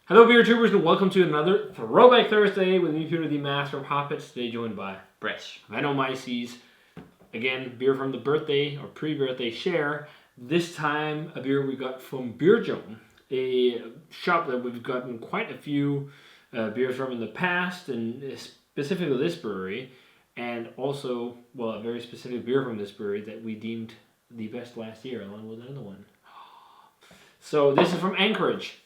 Hello, beer tubers, and welcome to another Throwback Thursday with me, Peter, the Master of Hoppets. Today, joined by Brett. Venomyces. Again, beer from the birthday or pre-birthday share. This time, a beer we got from Beer Zone, a shop that we've gotten quite a few beers from in the past, and specifically this brewery, and also, well, a very specific beer from this brewery that we deemed the best last year, along with another one. So this is from Anchorage.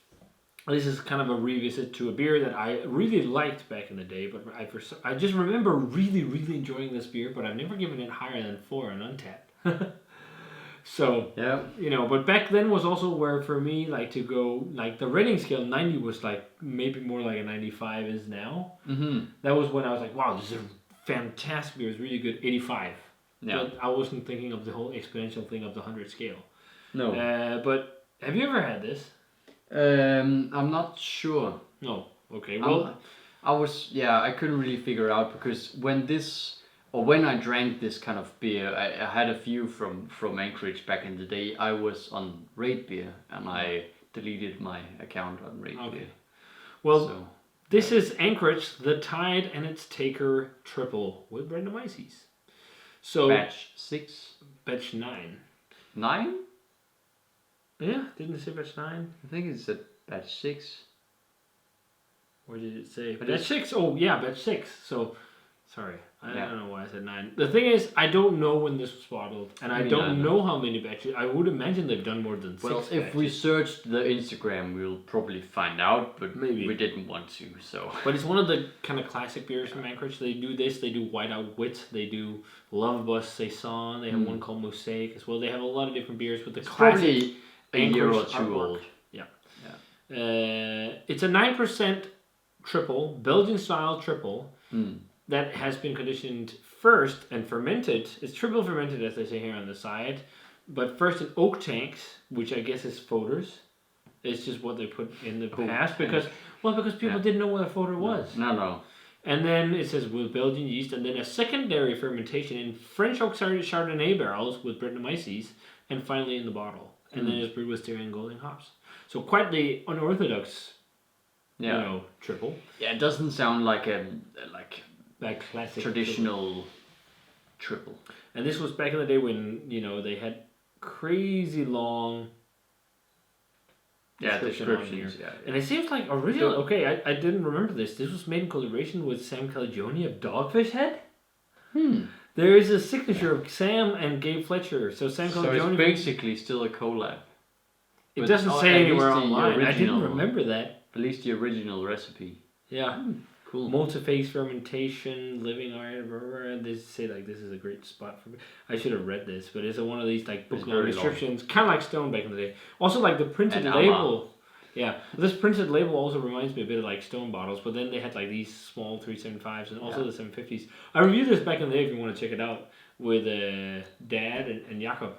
This is kind of a revisit to a beer that I really liked back in the day, but I just remember really enjoying this beer, but I've never given it higher than 4 on Untappd. So, yeah, but back then was also where for me, like to go, like the rating scale 90 was like maybe more like a 95 is now. Mm-hmm. That was when I was like, wow, this is a fantastic beer. It's really good. 85. Yeah. But I wasn't thinking of the whole exponential thing of the 100 scale. No. But have you ever had this? I'm not sure. No. Okay. Well, I couldn't really figure out because when I drank this kind of beer, I had a few from Anchorage back in the day. I was on Rate Beer and I deleted my account on Rate Beer. Well, this is Anchorage, the Tide and its Taker Tripel with Brettanomyces. So batch 6, batch 9. 9? Yeah, didn't it say batch 9? I think it said batch 6. Where did it say? But Batch 6? Oh, yeah, batch 6. So, sorry. I Yeah. don't know why I said 9. The thing is, I don't know when this was bottled, and I don't know how many batches. I would imagine they've done more than 6 Well, batches. if we searched the Instagram, we'll probably find out, but Maybe. we didn't want to, so... But it's one of the kind of classic beers from Anchorage. They do this, they do Whiteout Wit, they do Love Bus Saison, they have one called Mosaic as well. They have a lot of different beers with the classic... Probably a year or two artwork. old. Yeah. It's a 9% triple, Belgian-style triple, that has been conditioned first and fermented. It's triple fermented, as they say here on the side, but first in oak tanks, which I guess is foeders. It's just what they put in the past because people didn't know what a foeder was. No. And then it says with Belgian yeast, and then a secondary fermentation in French oak Chardonnay barrels with Brettanomyces, and finally in the bottle. And then it's brewed with Styrian Golding hops. So quite the unorthodox, triple. Yeah, it doesn't sound like That classic traditional triple. And this was back in the day when, they had crazy long descriptions. Yeah. And it seems like original. I didn't remember this. This was made in collaboration with Sam Calagione of Dogfish Head. There is a signature of Sam and Gabe Fletcher. So Sam Calagione. So it's basically still a collab. It doesn't say anywhere online. I didn't remember that. At least the original recipe. Yeah. Cool. Multi-phase fermentation, living iron. They say this is a great spot for me. I should have read this, but it's one of these book long descriptions, kind of like Stone back in the day. Also the printed label. Yeah, this printed label also reminds me a bit of Stone bottles, but then they had these small 375s and also the 750s. I reviewed this back in the day if you want to check it out with Dad and Jakob.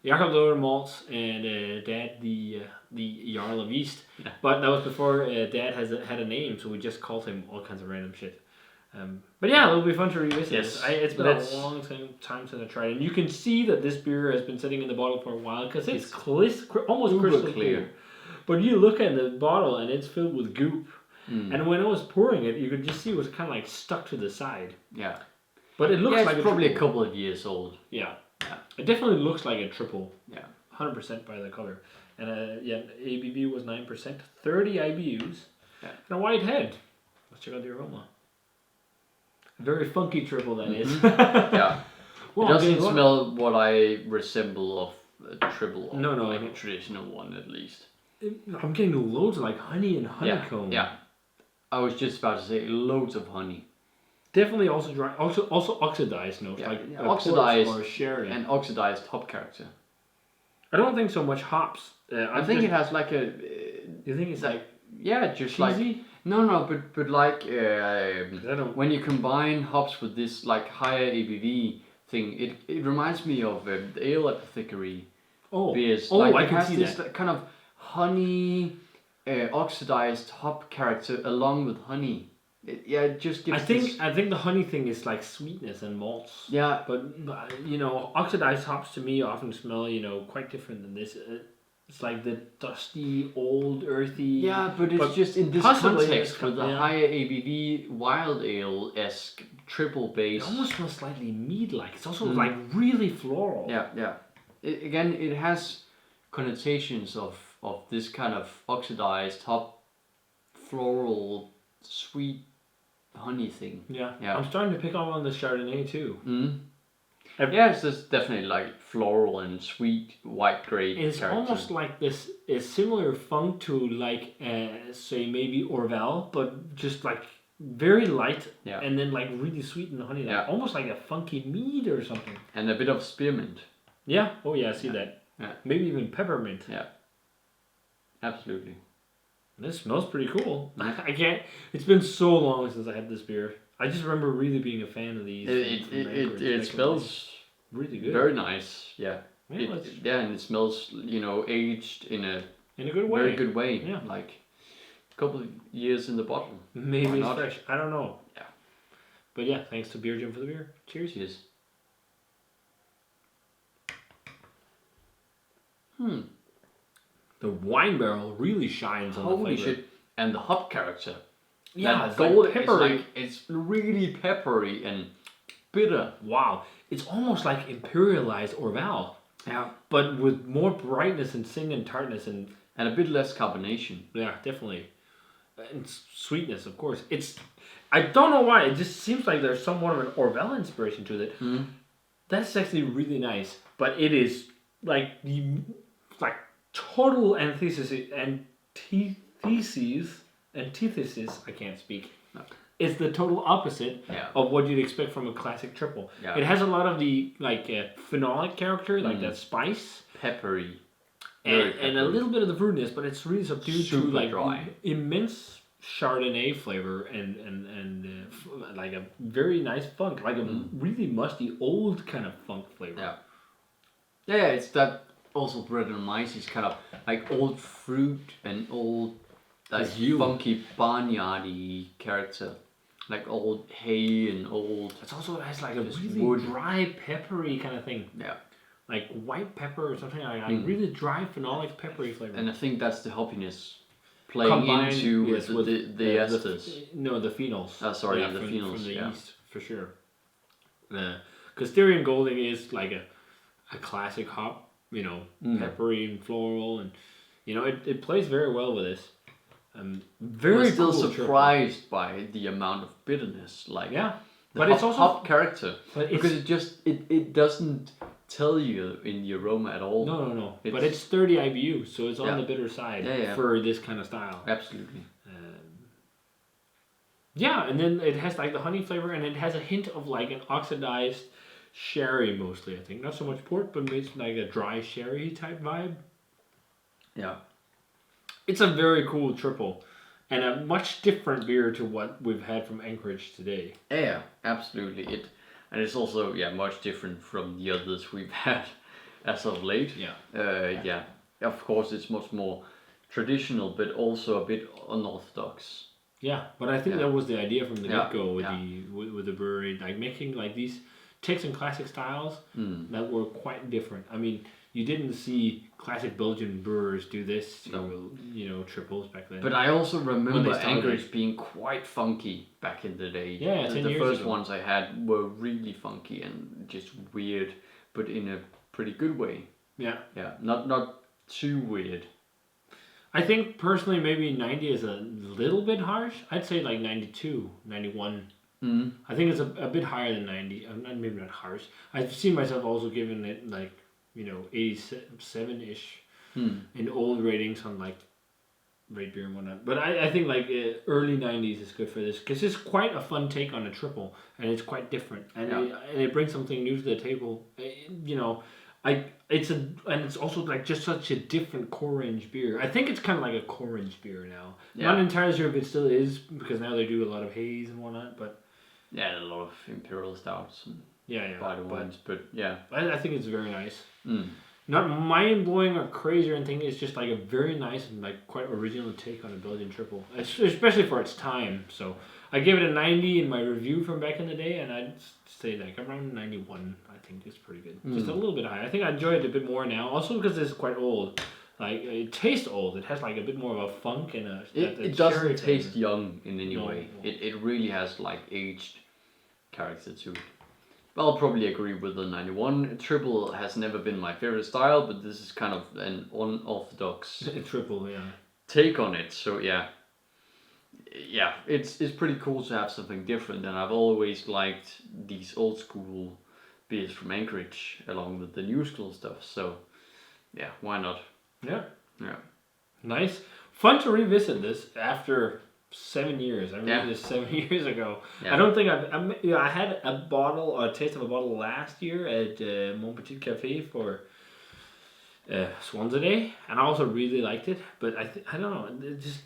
Jakob lower malts and Dad the Jarl of Yeast. Yeah. But that was before Dad had a name, so we just called him all kinds of random shit. But yeah, it'll be fun to revisit. Yes. It's been a long time since I tried it. And you can see that this beer has been sitting in the bottle for a while because it's almost crystal clear. But you look at the bottle and it's filled with goop. And when I was pouring it, you could just see it was kind of stuck to the side. Yeah. But it looks like it's probably a couple of years old. Yeah. It definitely looks like a triple. Yeah. 100% by the color. And ABV was 9%, 30 IBUs, and a white head. Let's check out the aroma. A very funky triple, that is. Yeah. Well, it doesn't smell what I resemble of a triple. No. A traditional one, at least. I'm getting loads of honey and honeycomb. Yeah. I was just about to say loads of honey. Definitely also dry, also oxidized notes, oxidized or sherry and oxidized hop character. I don't think so much hops. I think it has You think it's just cheesy? No, but when you combine hops with this higher ABV thing, it reminds me of the ale apothecary beers. I can see this that. Kind of honey, oxidized hop character along with honey. It just gives. I think the honey thing is sweetness and malts. Yeah, but oxidized hops to me often smell quite different than this. It's like the dusty, old, earthy. Yeah, but it's just in this possibly context it's with the yeah. higher ABV wild ale-esque triple base. It almost smells slightly mead-like. It's also like really floral. Yeah. Again, it has connotations of this kind of oxidized hop, floral, sweet honey thing. Yeah. Yeah. I'm starting to pick up on the Chardonnay too. Yeah, it's just definitely like floral and sweet white grape. It's character. almost like this a similar funk to like say maybe Orval, but just like very light and then like really sweet and honey. Like, almost like a funky mead or something. And a bit of spearmint. Yeah. Oh yeah, I see that. Yeah. Maybe even peppermint. Yeah. Absolutely. This smells pretty cool. I can't. It's been so long since I had this beer. I just remember really being a fan of these. It smells really good. Very nice. Yeah. Yeah, and it smells aged in a good way. Very good way. Yeah. Like a couple of years in the bottle. Maybe it's fresh. I don't know. Yeah. But yeah, thanks to Beer Jim for the beer. Cheers. Cheers. The wine barrel really shines on the flavor. Holy shit. And the hop character. Yeah, it's like peppery. It's really peppery and bitter. Wow. It's almost like imperialized Orval. Yeah. But with more brightness and sing and tartness and a bit less carbonation. Yeah, definitely. And sweetness, of course. I don't know why. It just seems like there's somewhat of an Orval inspiration to it. That's actually really nice. But it is like the total antithesis. I can't speak. No. It's the total opposite of what you'd expect from a classic triple. Yeah. It has a lot of the phenolic character, like that spice, peppery, and a little bit of the fruitiness, but it's really subdued to like dry. Immense Chardonnay flavor and like a very nice funk, like a really musty old kind of funk flavor. Yeah, it's that also Brettanomyces kind of like old fruit and old like funky barnyardy character. Like old hay and old. It also has like a really dry, peppery kind of thing. Yeah. Like white pepper or something like really dry, phenolic, peppery flavor. And I think that's the hoppiness playing into with the esters. The phenols. The phenols. From the yeast, for sure. Because Styrian Golding is like a classic hop, peppery and floral, and it plays very well with this. I'm still surprised by the amount of bitterness, but it's also hop character, because it doesn't tell you in the aroma at all. No. But it's 30 IBU, so it's on the bitter side for this kind of style. Absolutely. And then it has like the honey flavor, and it has a hint of like an oxidized sherry mostly. I think not so much port, but it's like a dry sherry type vibe. Yeah. It's a very cool triple, and a much different beer to what we've had from Anchorage today. Yeah, absolutely. And it's also much different from the others we've had as of late. Yeah. Of course, it's much more traditional, but also a bit unorthodox. Yeah, but I think that was the idea from the get-go with the brewery, like making like these takes on classic styles that were quite different. I mean, you didn't see classic Belgian brewers do this to, triples back then. But I also remember Anchorage being quite funky back in the day. Yeah, 10 years The first ago. ones I had were really funky and just weird, but in a pretty good way. Yeah. Yeah, not too weird. I think personally maybe 90 is a little bit harsh. I'd say like 92, 91. I think it's a bit higher than 90. Maybe not harsh. I've seen myself also giving it like 87-ish in old ratings on like Rate Beer and whatnot. But I think like early 90s is good for this because it's quite a fun take on a triple and it's quite different and it brings something new to the table. It's also like just such a different core range beer. I think it's kind of like a core range beer now. Not entirely sure if it still is because now they do a lot of haze and whatnot, but a lot of imperial stouts and wider ones, but I think it's very nice. Not mind blowing or crazy or anything. It's just like a very nice and like quite original take on a Belgian triple, especially for its time. So I gave it a 90 in my review from back in the day, and I'd say like around 91. I think it's pretty good. Just a little bit high. I think I enjoy it a bit more now, also because it's quite old. Like it tastes old. It has like a bit more of a funk and a. It doesn't taste young in any way. It really has like aged character to it. I'll probably agree with the 91. Tripel has never been my favorite style, but this is kind of an unorthodox Tripel, yeah. take on it. So yeah, it's pretty cool to have something different, and I've always liked these old school beers from Anchorage along with the new school stuff. So yeah, why not? Yeah. Yeah. Nice. Fun to revisit this after 7 years. I remember this 7 years ago. Yeah. I don't think I had a taste of a bottle last year at Mon Petit Café for Swansea Day, and I also really liked it. But I don't know, it's just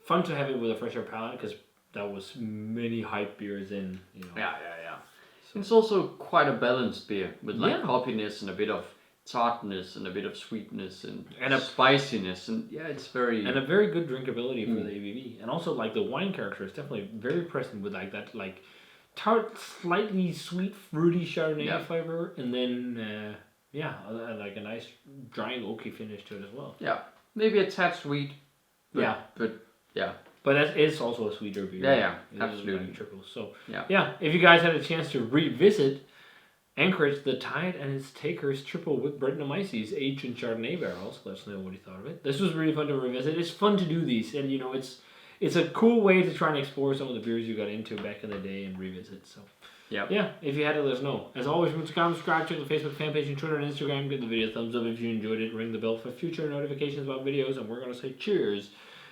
fun to have it with a fresher palate because that was many hype beers in. Yeah. So. It's also quite a balanced beer with like hoppiness and a bit of tartness and a bit of sweetness and a spiciness, and it's very a very good drinkability for the ABV, and also like the wine character is definitely very present with like that like tart, slightly sweet, fruity Chardonnay flavor, and then like a nice dry and oaky finish to it as well. Yeah, maybe a tad sweet. But that is also a sweeter beer. Yeah, absolutely. Triple. So if you guys had a chance to revisit Anchorage, the Tide and its takers Tripel with Brettanomyces aged in Chardonnay barrels, let us know what you thought of it. This was really fun to revisit. It's fun to do these, and it's a cool way to try and explore some of the beers you got into back in the day and revisit. So if you had it, let us know. As always, remember to comment, subscribe, check the Facebook fan page, and Twitter and Instagram. Give the video a thumbs up if you enjoyed it. Ring the bell for future notifications about videos, and we're gonna say cheers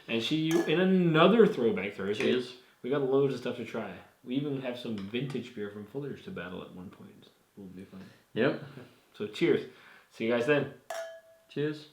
and see you in another Throwback Thursday. Cheers. We got loads of stuff to try. We even have some vintage beer from Fuller's to battle at one point. Will be fun. Yep. So cheers. See you guys then. Cheers.